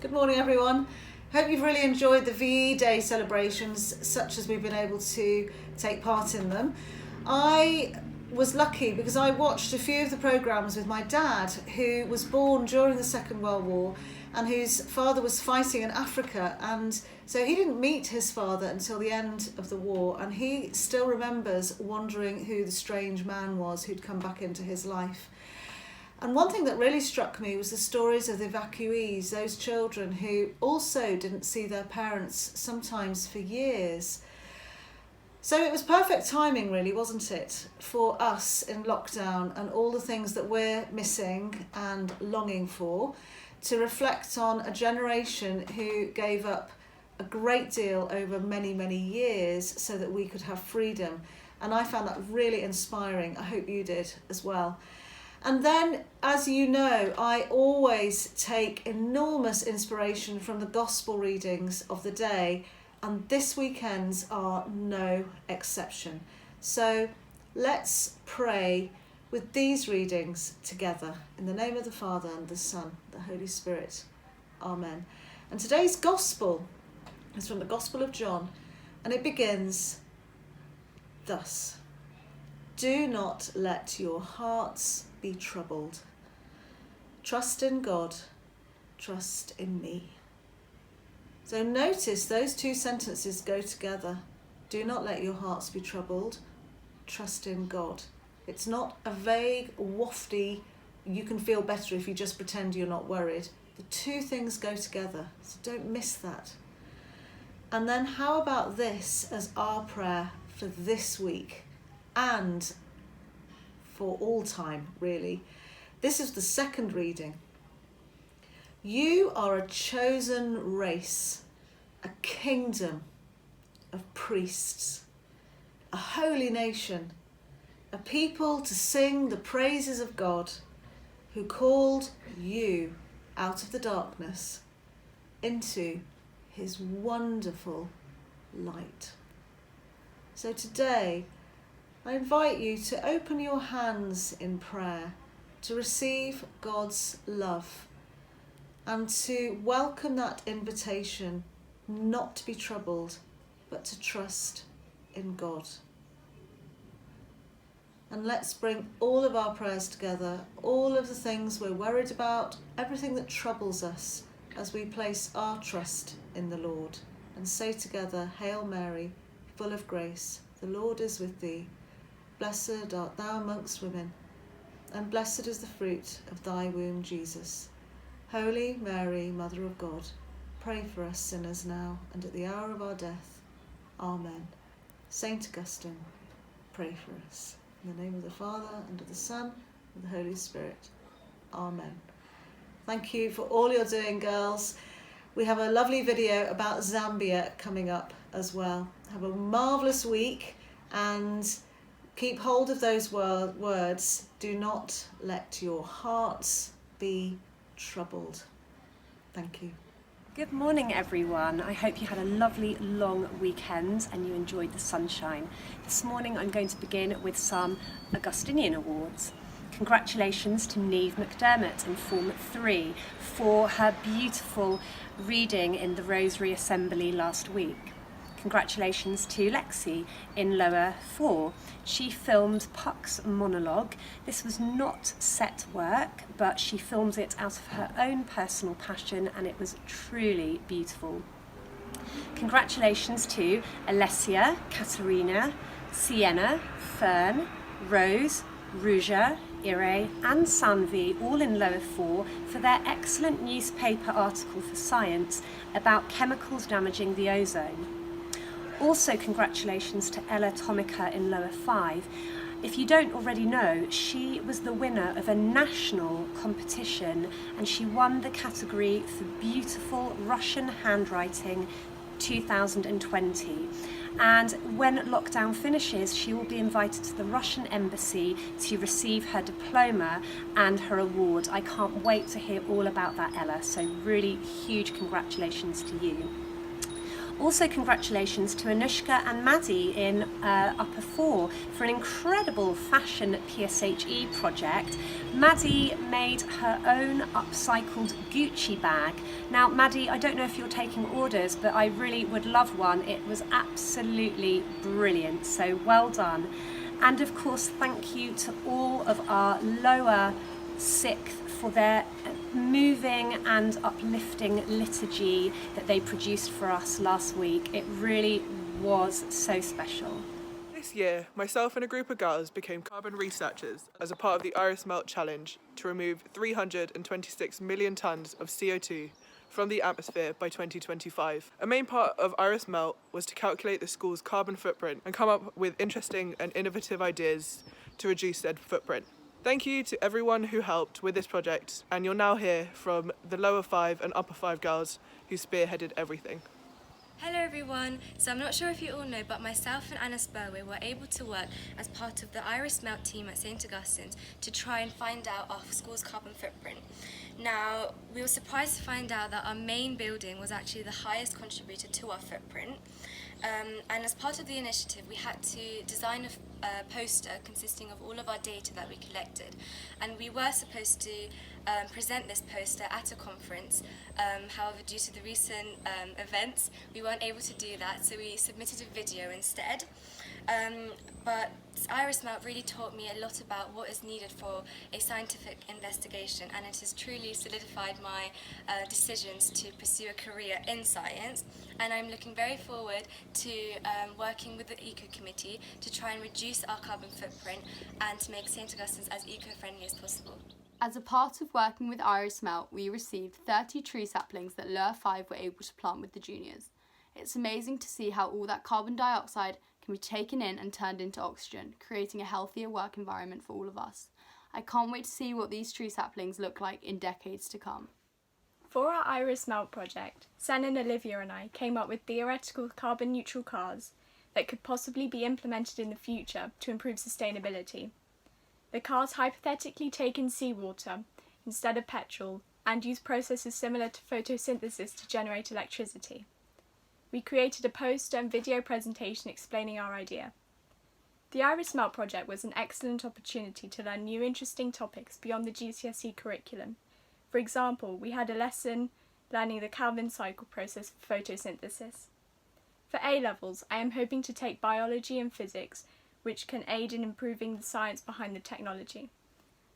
Good morning, everyone. Hope you've really enjoyed the VE Day celebrations, such as we've been able to take part in them. I was lucky because I watched a few of the programmes with my dad, who was born during the Second World War and whose father was fighting in Africa, and so he didn't meet his father until the end of the war, and he still remembers wondering who the strange man was who'd come back into his life. And one thing that really struck me was the stories of the evacuees, those children who also didn't see their parents sometimes for years. So it was perfect timing, really, wasn't it, for us in lockdown and all the things that we're missing and longing for, to reflect on a generation who gave up a great deal over many, many years so that we could have freedom. And I found that really inspiring. I hope you did as well. And then, as you know, I always take enormous inspiration from the gospel readings of the day, and this weekend's are no exception. So let's pray with these readings together. In the name of the Father, and the Son, the Holy Spirit. Amen. And today's gospel is from the Gospel of John, and it begins thus. Do not let your hearts be troubled. Trust in God, trust in me. So notice those two sentences go together. Do not let your hearts be troubled. Trust in God. It's not a vague, wafty, you can feel better if you just pretend you're not worried. The two things go together, so don't miss that. And then how about this as our prayer for this week and for all time, really. This is the second reading. You are a chosen race, a kingdom of priests, a holy nation, a people to sing the praises of God, who called you out of the darkness into his wonderful light. So today, I invite you to open your hands in prayer to receive God's love and to welcome that invitation not to be troubled, but to trust in God. And let's bring all of our prayers together, all of the things we're worried about, everything that troubles us as we place our trust in the Lord, and say together, Hail Mary, full of grace, the Lord is with thee. Blessed art thou amongst women, and blessed is the fruit of thy womb, Jesus. Holy Mary, Mother of God, pray for us sinners now and at the hour of our death. Amen. Saint Augustine, pray for us. In the name of the Father, and of the Son, and of the Holy Spirit. Amen. Thank you for all you're doing, girls. We have a lovely video about Zambia coming up as well. Have a marvellous week, and keep hold of those words. Do not let your hearts be troubled. Thank you. Good morning, everyone. I hope you had a lovely long weekend and you enjoyed the sunshine. This morning I'm going to begin with some Augustinian awards. Congratulations to Neve McDermott in Form 3 for her beautiful reading in the Rosary Assembly last week. Congratulations to Lexi in Lower 4. She filmed Puck's monologue. This was not set work, but she filmed it out of her own personal passion, and it was truly beautiful. Congratulations to Alessia, Katerina, Sienna, Fern, Rose, Ruja, Ire and Sanvi, all in Lower 4, for their excellent newspaper article for Science about chemicals damaging the ozone. Also congratulations to Ella Tomica in Lower 5. If you don't already know, she was the winner of a national competition and she won the category for Beautiful Russian Handwriting 2020. And when lockdown finishes, she will be invited to the Russian embassy to receive her diploma and her award. I can't wait to hear all about that, Ella, so really huge congratulations to you. Also congratulations to Anushka and Maddie in Upper 4 for an incredible fashion PSHE project. Maddie made her own upcycled Gucci bag. Now Maddie, I don't know if you're taking orders, but I really would love one. It was absolutely brilliant, so well done. And of course, thank you to all of our lower 6th for their moving and uplifting liturgy that they produced for us last week. It really was so special. This year, myself and a group of girls became carbon researchers as a part of the Iris Melt Challenge to remove 326 million tonnes of CO2 from the atmosphere by 2025. A main part of Iris Melt was to calculate the school's carbon footprint and come up with interesting and innovative ideas to reduce said footprint. Thank you to everyone who helped with this project, and you'll now hear from the lower 5 and upper 5 girls who spearheaded everything. Hello everyone, so I'm not sure if you all know, but myself and Anna Spurway were able to work as part of the Iris Melt team at St Augustine's to try and find out our school's carbon footprint. Now, we were surprised to find out that our main building was actually the highest contributor to our footprint. And as part of the initiative, we had to design a poster consisting of all of our data that we collected. And we were supposed to present this poster at a conference. However, due to the recent events, we weren't able to do that, so we submitted a video instead. But Iris Melt really taught me a lot about what is needed for a scientific investigation, and it has truly solidified my decisions to pursue a career in science. And I'm looking very forward to working with the Eco Committee to try and reduce our carbon footprint and to make St Augustine's as eco-friendly as possible. As a part of working with Iris Melt, we received 30 tree saplings that Lower 5 were able to plant with the juniors. It's amazing to see how all that carbon dioxide can be taken in and turned into oxygen, creating a healthier work environment for all of us. I can't wait to see what these tree saplings look like in decades to come. For our Iris Melt project, Sen and Olivia and I came up with theoretical carbon neutral cars that could possibly be implemented in the future to improve sustainability. The cars hypothetically take in seawater instead of petrol and use processes similar to photosynthesis to generate electricity. We created a poster and video presentation explaining our idea. The Iris Melt project was an excellent opportunity to learn new interesting topics beyond the GCSE curriculum. For example, we had a lesson learning the Calvin cycle process for photosynthesis. For A-levels, I am hoping to take biology and physics, which can aid in improving the science behind the technology.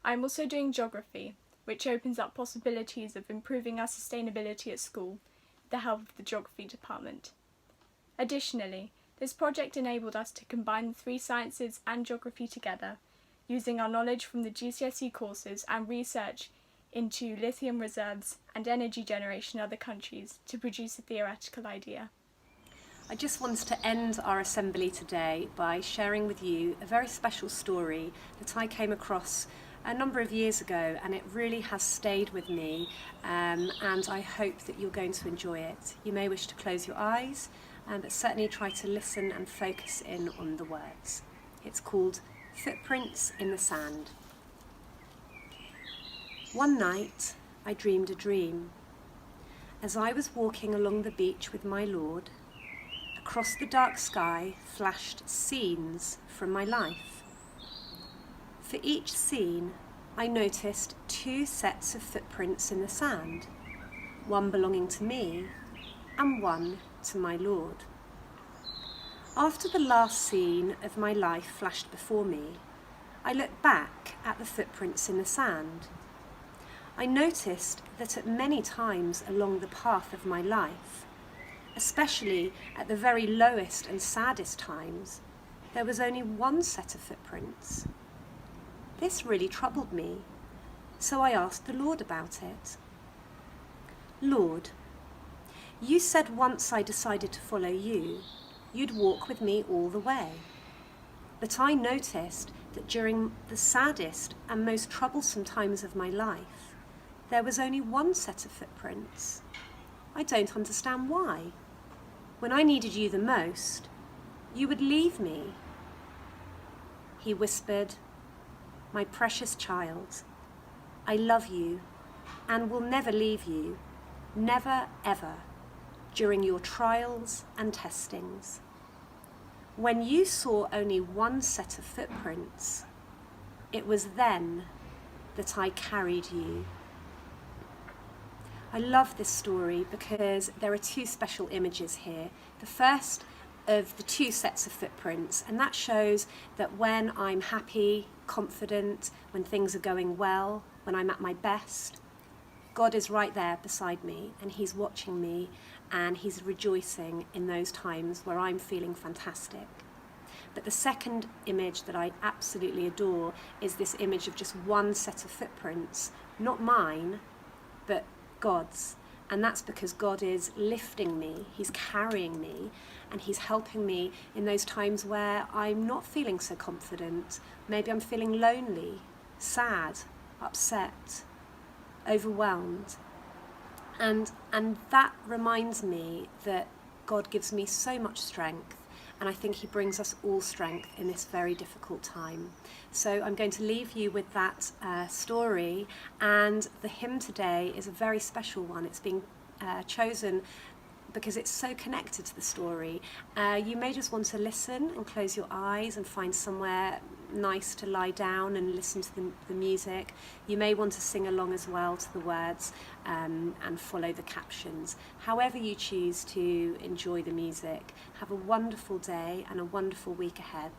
I am also doing geography, which opens up possibilities of improving our sustainability at school with the help of the geography department. Additionally, this project enabled us to combine the 3 sciences and geography together, using our knowledge from the GCSE courses and research into lithium reserves and energy generation in other countries to produce a theoretical idea. I just wanted to end our assembly today by sharing with you a very special story that I came across a number of years ago, and it really has stayed with me, and I hope that you're going to enjoy it. You may wish to close your eyes, but certainly try to listen and focus in on the words. It's called Footprints in the Sand. One night I dreamed a dream. As I was walking along the beach with my Lord, across the dark sky flashed scenes from my life. For each scene, I noticed 2 sets of footprints in the sand, one belonging to me and one to my Lord. After the last scene of my life flashed before me, I looked back at the footprints in the sand. I noticed that at many times along the path of my life, especially at the very lowest and saddest times, there was only one set of footprints. This really troubled me, so I asked the Lord about it. Lord, you said once I decided to follow you, you'd walk with me all the way. But I noticed that during the saddest and most troublesome times of my life, there was only one set of footprints. I don't understand why. When I needed you the most, you would leave me. He whispered, "My precious child, I love you and will never leave you, never ever. during your trials and testings. When you saw only one set of footprints, it was then that I carried you. I love this story because there are two special images here. The first of the two sets of footprints, and that shows that when I'm happy, confident, when things are going well, when I'm at my best, God is right there beside me and he's watching me and he's rejoicing in those times where I'm feeling fantastic. But the second image that I absolutely adore is this image of just one set of footprints, not mine, but God's. And that's because God is lifting me, he's carrying me, and he's helping me in those times where I'm not feeling so confident. Maybe I'm feeling lonely, sad, upset, overwhelmed. And that reminds me that God gives me so much strength, and I think he brings us all strength in this very difficult time. So I'm going to leave you with that story, and the hymn today is a very special one. It's being chosen because it's so connected to the story. You may just want to listen and close your eyes and find somewhere nice to lie down and listen to the music. You may want to sing along as well to the words and follow the captions. However you choose to enjoy the music, have a wonderful day and a wonderful week ahead.